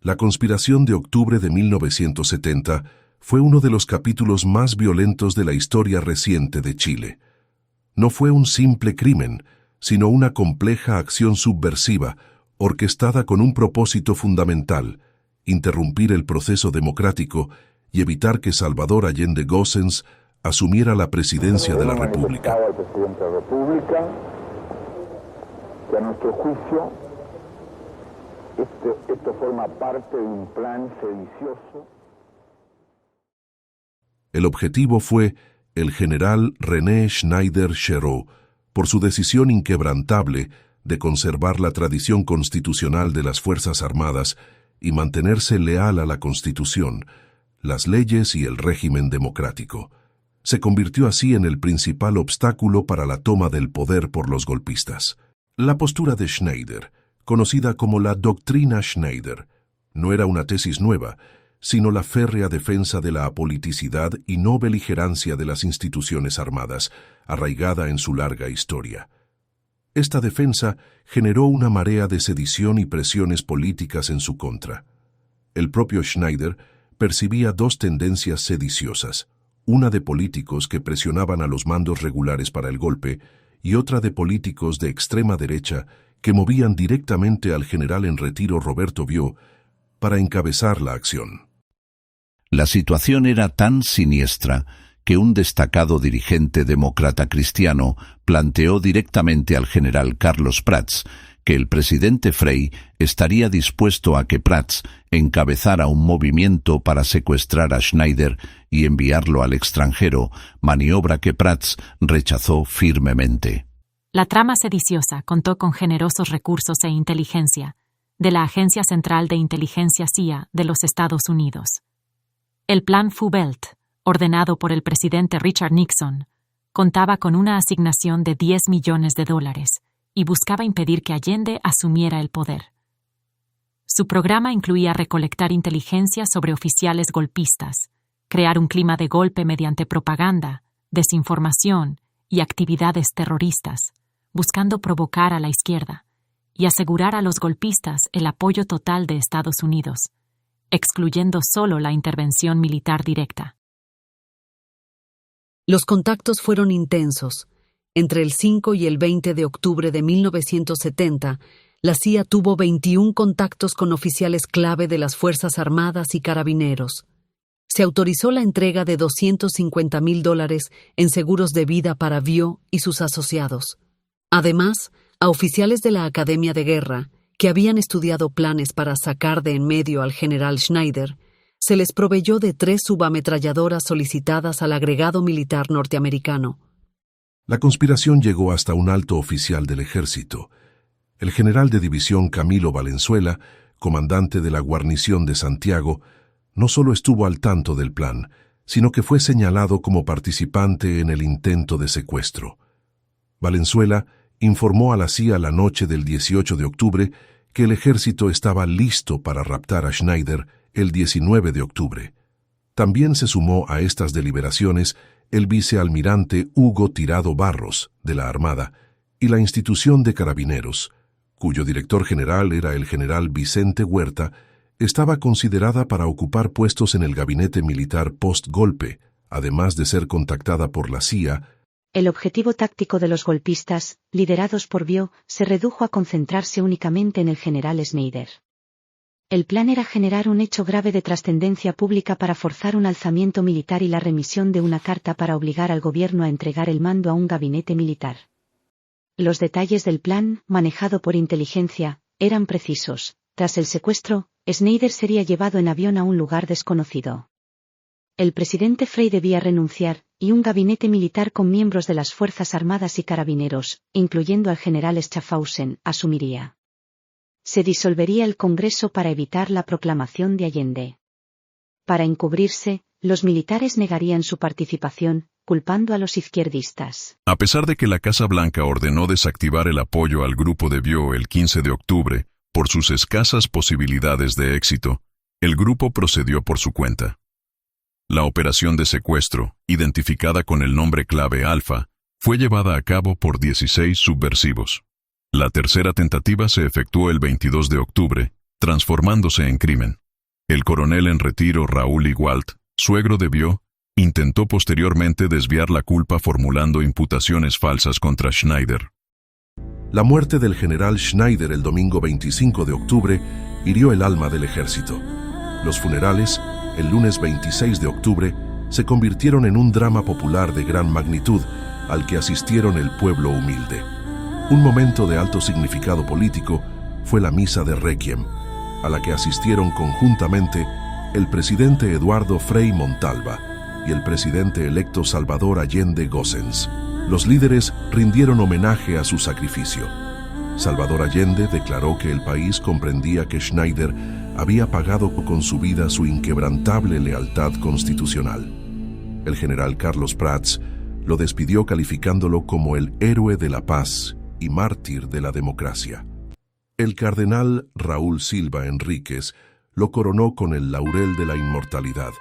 La conspiración de octubre de 1970 fue uno de los capítulos más violentos de la historia reciente de Chile. No fue un simple crimen, sino una compleja acción subversiva, orquestada con un propósito fundamental: interrumpir el proceso democrático y evitar que Salvador Allende Gossens asumiera la presidencia de la República. Al presidente de la República, que a nuestro juicio esto forma parte de un plan sedicioso. El objetivo fue el general René Schneider-Cherot, por su decisión inquebrantable de conservar la tradición constitucional de las Fuerzas Armadas y mantenerse leal a la Constitución, las leyes y el régimen democrático. Se convirtió así en el principal obstáculo para la toma del poder por los golpistas. La postura de Schneider, conocida como la Doctrina Schneider, no era una tesis nueva, sino la férrea defensa de la apoliticidad y no beligerancia de las instituciones armadas, arraigada en su larga historia. Esta defensa generó una marea de sedición y presiones políticas en su contra. El propio Schneider percibía dos tendencias sediciosas, una de políticos que presionaban a los mandos regulares para el golpe y otra de políticos de extrema derecha que movían directamente al general en retiro Roberto Biot para encabezar la acción. La situación era tan siniestra que un destacado dirigente demócrata cristiano planteó directamente al general Carlos Prats que el presidente Frei estaría dispuesto a que Prats encabezara un movimiento para secuestrar a Schneider y enviarlo al extranjero, maniobra que Prats rechazó firmemente. La trama sediciosa contó con generosos recursos e inteligencia de la Agencia Central de Inteligencia CIA de los Estados Unidos. El Plan Fubelt, ordenado por el presidente Richard Nixon, contaba con una asignación de $10 millones y buscaba impedir que Allende asumiera el poder. Su programa incluía recolectar inteligencia sobre oficiales golpistas, crear un clima de golpe mediante propaganda, desinformación y actividades terroristas, buscando provocar a la izquierda y asegurar a los golpistas el apoyo total de Estados Unidos, excluyendo solo la intervención militar directa. Los contactos fueron intensos. Entre el 5 y el 20 de octubre de 1970, la CIA tuvo 21 contactos con oficiales clave de las Fuerzas Armadas y Carabineros. Se autorizó la entrega de $250,000 en seguros de vida para Biot y sus asociados. Además, a oficiales de la Academia de Guerra, que habían estudiado planes para sacar de en medio al general Schneider, se les proveyó de 3 subametralladoras solicitadas al agregado militar norteamericano. La conspiración llegó hasta un alto oficial del ejército. El general de división Camilo Valenzuela, comandante de la guarnición de Santiago, no solo estuvo al tanto del plan, sino que fue señalado como participante en el intento de secuestro. Valenzuela informó a la CIA la noche del 18 de octubre que el ejército estaba listo para raptar a Schneider el 19 de octubre. También se sumó a estas deliberaciones el vicealmirante Hugo Tirado Barros, de la Armada, y la institución de Carabineros, cuyo director general era el general Vicente Huerta, estaba considerada para ocupar puestos en el gabinete militar post-golpe, además de ser contactada por la CIA. El objetivo táctico de los golpistas, liderados por Biot, se redujo a concentrarse únicamente en el general Schneider. El plan era generar un hecho grave de trascendencia pública para forzar un alzamiento militar y la remisión de una carta para obligar al gobierno a entregar el mando a un gabinete militar. Los detalles del plan, manejado por inteligencia, eran precisos. Tras el secuestro, Schneider sería llevado en avión a un lugar desconocido. El presidente Frei debía renunciar, y un gabinete militar con miembros de las Fuerzas Armadas y Carabineros, incluyendo al general Schaffhausen, asumiría. Se disolvería el Congreso para evitar la proclamación de Allende. Para encubrirse, los militares negarían su participación, culpando a los izquierdistas. A pesar de que la Casa Blanca ordenó desactivar el apoyo al grupo de Biot el 15 de octubre, por sus escasas posibilidades de éxito, el grupo procedió por su cuenta. La operación de secuestro, identificada con el nombre clave Alfa, fue llevada a cabo por 16 subversivos. La tercera tentativa se efectuó el 22 de octubre, transformándose en crimen. El coronel en retiro Raúl Igualt, suegro de Biot, intentó posteriormente desviar la culpa formulando imputaciones falsas contra Schneider. La muerte del general Schneider el domingo 25 de octubre hirió el alma del ejército. Los funerales, el lunes 26 de octubre, se convirtieron en un drama popular de gran magnitud al que asistieron el pueblo humilde. Un momento de alto significado político fue la misa de Requiem, a la que asistieron conjuntamente el presidente Eduardo Frei Montalva y el presidente electo Salvador Allende Gossens. Los líderes rindieron homenaje a su sacrificio. Salvador Allende declaró que el país comprendía que Schneider había pagado con su vida su inquebrantable lealtad constitucional. El general Carlos Prats lo despidió calificándolo como el héroe de la paz y mártir de la democracia. El cardenal Raúl Silva Enríquez lo coronó con el laurel de la inmortalidad.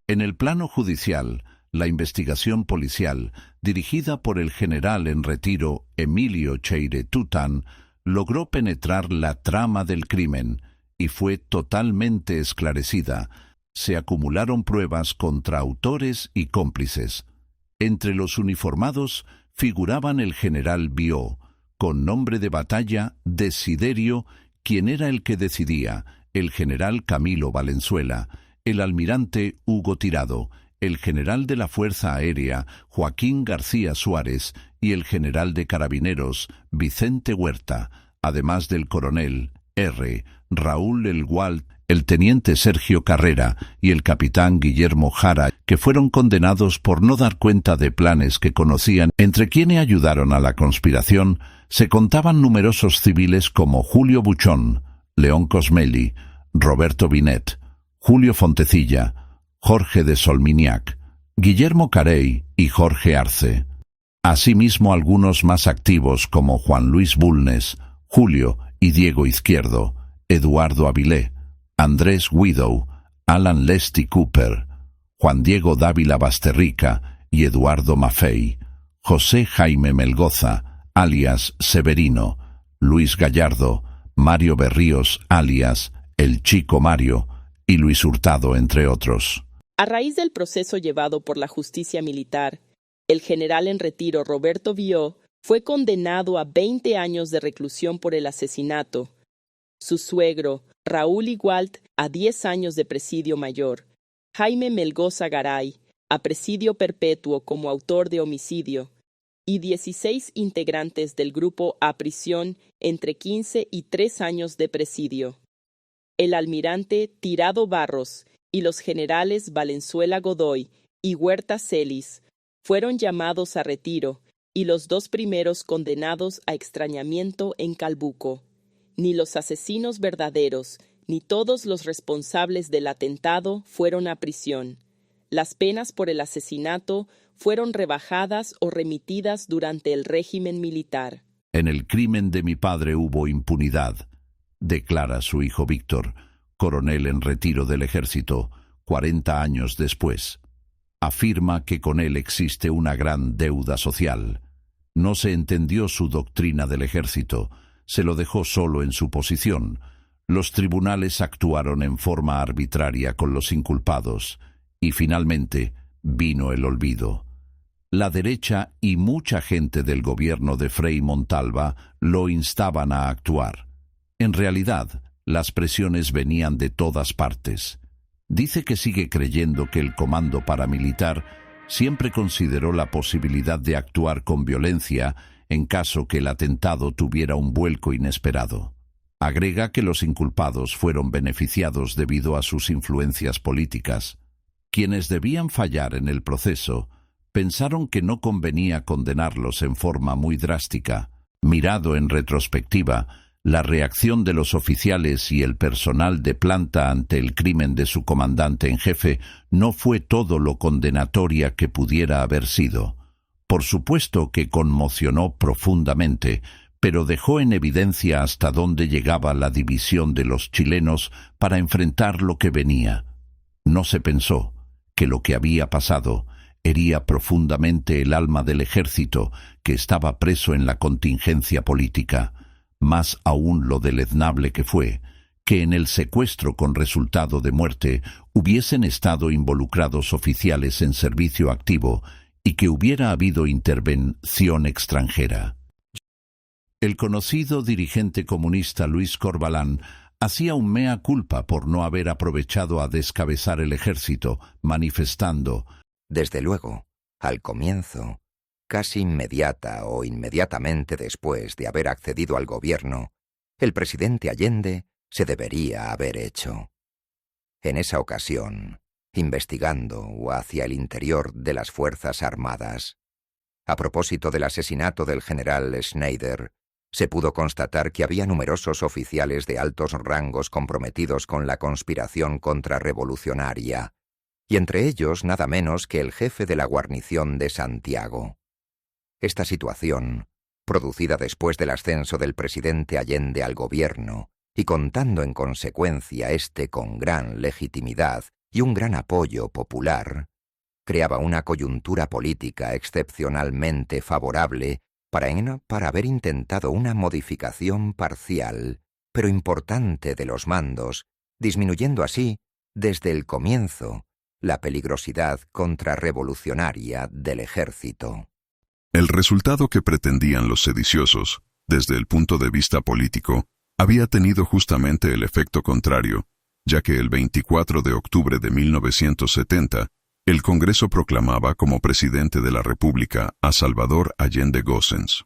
En el plano judicial, la investigación policial, dirigida por el general en retiro Emilio Cheire Tután, logró penetrar la trama del crimen y fue totalmente esclarecida. Se acumularon pruebas contra autores y cómplices. Entre los uniformados figuraban el general Biot, con nombre de batalla Desiderio, quien era el que decidía, el general Camilo Valenzuela, el almirante Hugo Tirado, el general de la Fuerza Aérea Joaquín García Suárez y el general de Carabineros Vicente Huerta, además del coronel R. Raúl Igualt, el teniente Sergio Carrera y el capitán Guillermo Jara, que fueron condenados por no dar cuenta de planes que conocían. Entre quienes ayudaron a la conspiración se contaban numerosos civiles como Julio Buchón, León Cosmeli, Roberto Binet, Julio Fontecilla, Jorge de Solminiac, Guillermo Carey y Jorge Arce. Asimismo algunos más activos como Juan Luis Bulnes, Julio y Diego Izquierdo, Eduardo Avilé, Andrés Guido, Alan Lesty Cooper, Juan Diego Dávila Basterrica y Eduardo Maffei, José Jaime Melgoza, alias Severino, Luis Gallardo, Mario Berríos, alias El Chico Mario, y Luis Hurtado, entre otros. A raíz del proceso llevado por la justicia militar, el general en retiro Roberto Biot fue condenado a 20 años de reclusión por el asesinato. Su suegro, Raúl Igualt, a 10 años de presidio mayor. Jaime Melgoza Garay, a presidio perpetuo como autor de homicidio. Y 16 integrantes del grupo a prisión entre 15 y 3 años de presidio. El almirante Tirado Barros y los generales Valenzuela Godoy y Huerta Celis fueron llamados a retiro y los 2 primeros condenados a extrañamiento en Calbuco. Ni los asesinos verdaderos ni todos los responsables del atentado fueron a prisión. Las penas por el asesinato fueron rebajadas o remitidas durante el régimen militar. En el crimen de mi padre hubo impunidad, declara su hijo Víctor, coronel en retiro del ejército, 40 años después. Afirma que con él existe una gran deuda social. No se entendió su doctrina del ejército, se lo dejó solo en su posición. Los tribunales actuaron en forma arbitraria con los inculpados, y finalmente vino el olvido. La derecha y mucha gente del gobierno de Frei Montalva lo instaban a actuar. En realidad, las presiones venían de todas partes. Dice que sigue creyendo que el comando paramilitar siempre consideró la posibilidad de actuar con violencia en caso que el atentado tuviera un vuelco inesperado. Agrega que los inculpados fueron beneficiados debido a sus influencias políticas. Quienes debían fallar en el proceso pensaron que no convenía condenarlos en forma muy drástica. Mirado en retrospectiva, la reacción de los oficiales y el personal de planta ante el crimen de su comandante en jefe no fue todo lo condenatoria que pudiera haber sido. Por supuesto que conmocionó profundamente, pero dejó en evidencia hasta dónde llegaba la división de los chilenos para enfrentar lo que venía. No se pensó que lo que había pasado hería profundamente el alma del ejército, que estaba preso en la contingencia política, más aún lo deleznable que fue que en el secuestro con resultado de muerte hubiesen estado involucrados oficiales en servicio activo y que hubiera habido intervención extranjera. El conocido dirigente comunista Luis Corvalán hacía un mea culpa por no haber aprovechado a descabezar el ejército, manifestando: desde luego, al comienzo, casi inmediata o inmediatamente después de haber accedido al gobierno, el presidente Allende se debería haber hecho. En esa ocasión, investigando hacia el interior de las Fuerzas Armadas, a propósito del asesinato del general Schneider, se pudo constatar que había numerosos oficiales de altos rangos comprometidos con la conspiración contrarrevolucionaria, y entre ellos nada menos que el jefe de la guarnición de Santiago. Esta situación, producida después del ascenso del presidente Allende al gobierno, y contando en consecuencia con gran legitimidad y un gran apoyo popular, creaba una coyuntura política excepcionalmente favorable para haber intentado una modificación parcial, pero importante de los mandos, disminuyendo así, desde el comienzo, la peligrosidad contrarrevolucionaria del ejército. El resultado que pretendían los sediciosos, desde el punto de vista político, había tenido justamente el efecto contrario, ya que el 24 de octubre de 1970, el Congreso proclamaba como presidente de la República a Salvador Allende Gossens.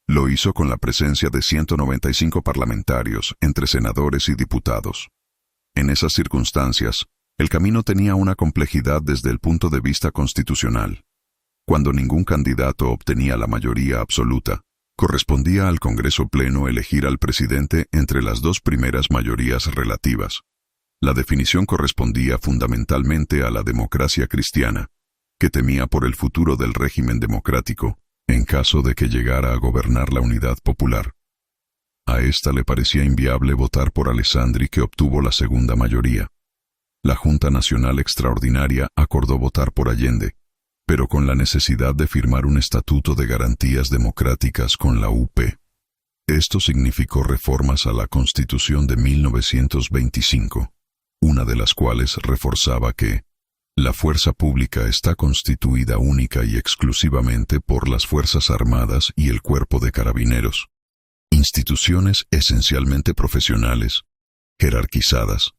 Lo hizo con la presencia de 195 parlamentarios, entre senadores y diputados. En esas circunstancias, el camino tenía una complejidad desde el punto de vista constitucional. Cuando ningún candidato obtenía la mayoría absoluta, correspondía al Congreso Pleno elegir al presidente entre las dos primeras mayorías relativas. La definición correspondía fundamentalmente a la democracia cristiana, que temía por el futuro del régimen democrático, en caso de que llegara a gobernar la unidad popular. A esta le parecía inviable votar por Alessandri, que obtuvo la segunda mayoría. La Junta Nacional Extraordinaria acordó votar por Allende, pero con la necesidad de firmar un estatuto de garantías democráticas con la UP. Esto significó reformas a la Constitución de 1925, una de las cuales reforzaba que la fuerza pública está constituida única y exclusivamente por las Fuerzas Armadas y el Cuerpo de Carabineros, instituciones esencialmente profesionales, jerarquizadas,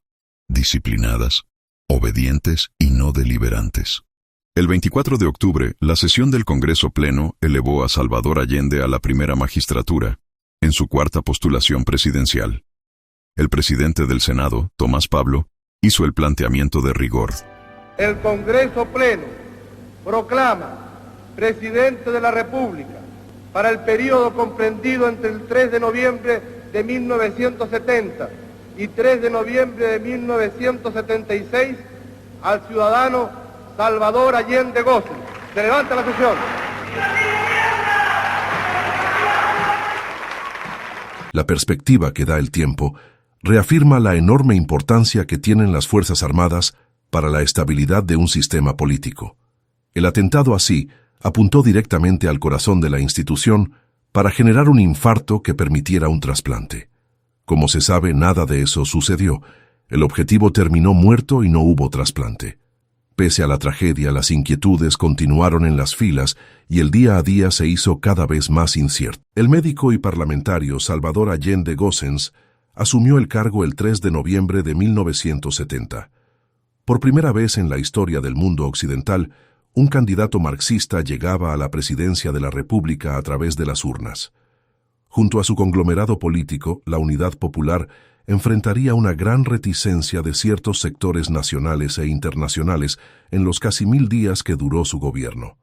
disciplinadas, obedientes y no deliberantes. El 24 de octubre, la sesión del Congreso Pleno elevó a Salvador Allende a la primera magistratura, en su cuarta postulación presidencial. El presidente del Senado, Tomás Pablo, hizo el planteamiento de rigor. El Congreso Pleno proclama presidente de la República para el periodo comprendido entre el 3 de noviembre de 1970 y 3 de noviembre de 1976 al ciudadano Salvador Allende Gossens. Se levanta la sesión. La perspectiva que da el tiempo reafirma la enorme importancia que tienen las Fuerzas Armadas para la estabilidad de un sistema político. El atentado así apuntó directamente al corazón de la institución para generar un infarto que permitiera un trasplante. Como se sabe, nada de eso sucedió. El objetivo terminó muerto y no hubo trasplante. Pese a la tragedia, las inquietudes continuaron en las filas y el día a día se hizo cada vez más incierto. El médico y parlamentario Salvador Allende Gossens asumió el cargo el 3 de noviembre de 1970. Por primera vez en la historia del mundo occidental, un candidato marxista llegaba a la presidencia de la República a través de las urnas. Junto a su conglomerado político, la Unidad Popular enfrentaría una gran reticencia de ciertos sectores nacionales e internacionales en los casi 1000 días que duró su gobierno.